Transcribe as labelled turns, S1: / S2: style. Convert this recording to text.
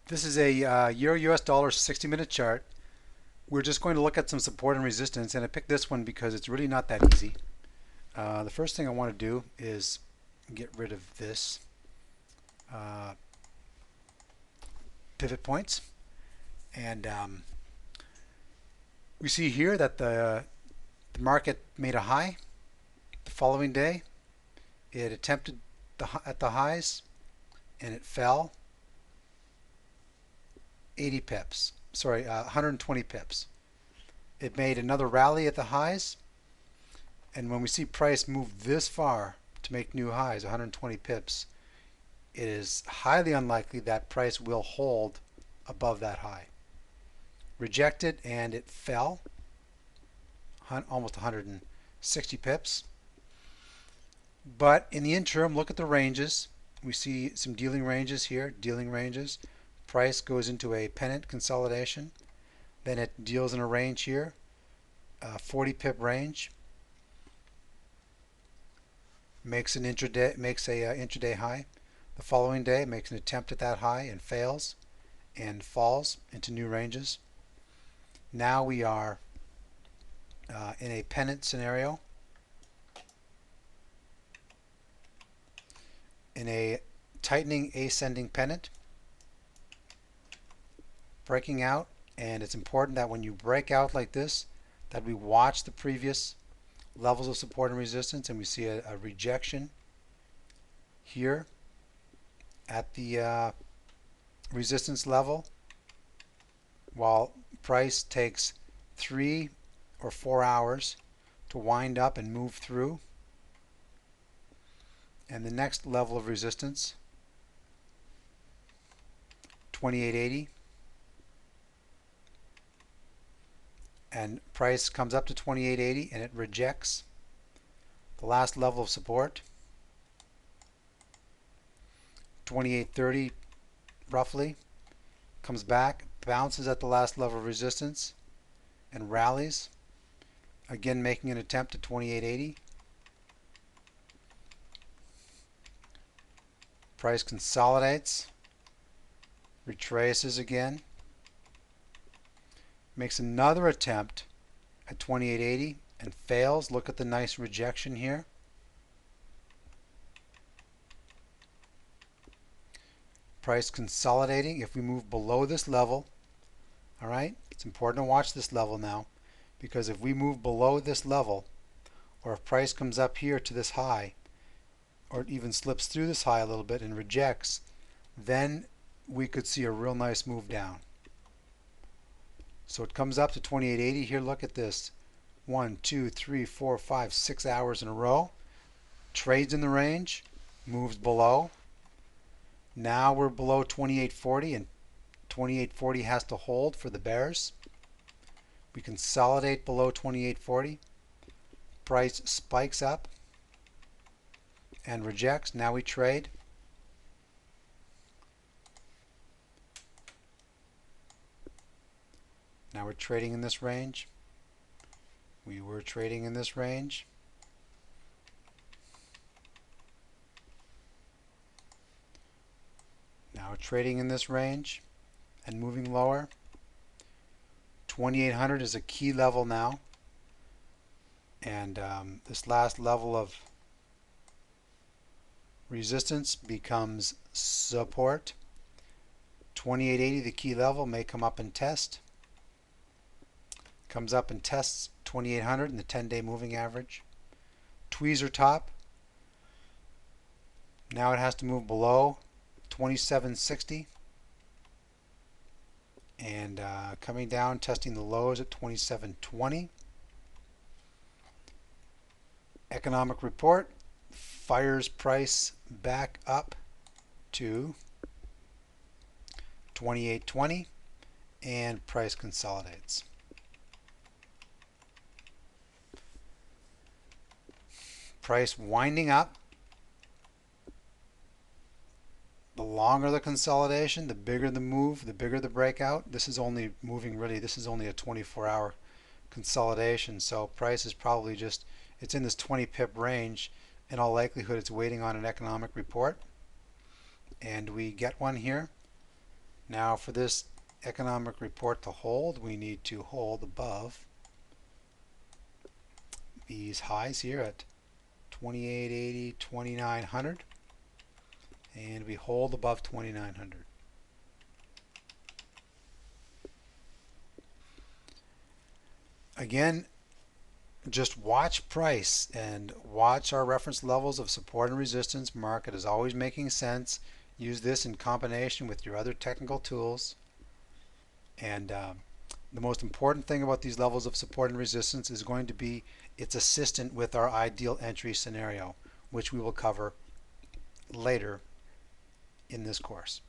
S1: This is a Euro US dollar 60-minute chart. We're just going to look at some support and resistance, and I picked this one because it's really not that easy. The first thing I want to do is get rid of this uh, pivot points, and we see here that the market made a high. The following day, it attempted at the highs, and it fell 80 pips. Sorry, 120 pips. It made another rally at the highs, and when we see price move this far to make new highs, 120 pips, it is highly unlikely that price will hold above that high. Rejected, and it fell almost 160 pips. But in the interim, look at the ranges. We see some dealing ranges here, dealing ranges. Price goes into a pennant consolidation. Then it deals in a range here, 40 pip range. Makes an intraday, makes a intraday high. The following day makes an attempt at that high and fails and falls into new ranges. Now we are in a pennant scenario, in a tightening ascending pennant, breaking out. And it's important that when you break out like this, that we watch the previous levels of support and resistance, and we see a rejection here at the resistance level, while price takes 3 or 4 hours to wind up and move through. And the next level of resistance, 2880, and price comes up to 2880 and it rejects the last level of support, 2830 roughly, comes back, bounces at the last level of resistance and rallies, again making an attempt at 2880. Price consolidates, retraces again, makes another attempt at 2880 and fails. Look at the nice rejection here. Price consolidating. If we move below this level, all right, it's important to watch this level now, because if we move below this level, or if price comes up here to this high, or it even slips through this high a little bit and rejects, then we could see a real nice move down. So it comes up to 2880 here. Look at this, 1, 2, 3, 4, 5, 6 hours in a row, trades in the range, moves below. Now we're below 2840, and 2840 has to hold for the bears. We consolidate below 2840, price spikes up and rejects. Now we trade. Now we're trading in this range. We were trading in this range. Now we're trading in this range and moving lower. 2800 is a key level now. And this last level of resistance becomes support. 2880, the key level, may come up and test. Comes up and tests 2800 in the 10-day moving average. Tweezer top. Now it has to move below 2760. And coming down, testing the lows at 2720. Economic report fires price back up to 2820 and price consolidates. Price winding up. The longer the consolidation, the bigger the move, the bigger the breakout. This is only moving really, this is only a 24-hour consolidation, so price is probably just, it's in this 20 pip range. In all likelihood, it's waiting on an economic report, and we get one here. Now for this economic report to hold, we need to hold above these highs here at 2880, 2900, and we hold above 2900. Again, just watch price and watch our reference levels of support and resistance. Market is always making sense. Use this in combination with your other technical tools. And the most important thing about these levels of support and resistance is going to be its assistant with our ideal entry scenario, which we will cover later in this course.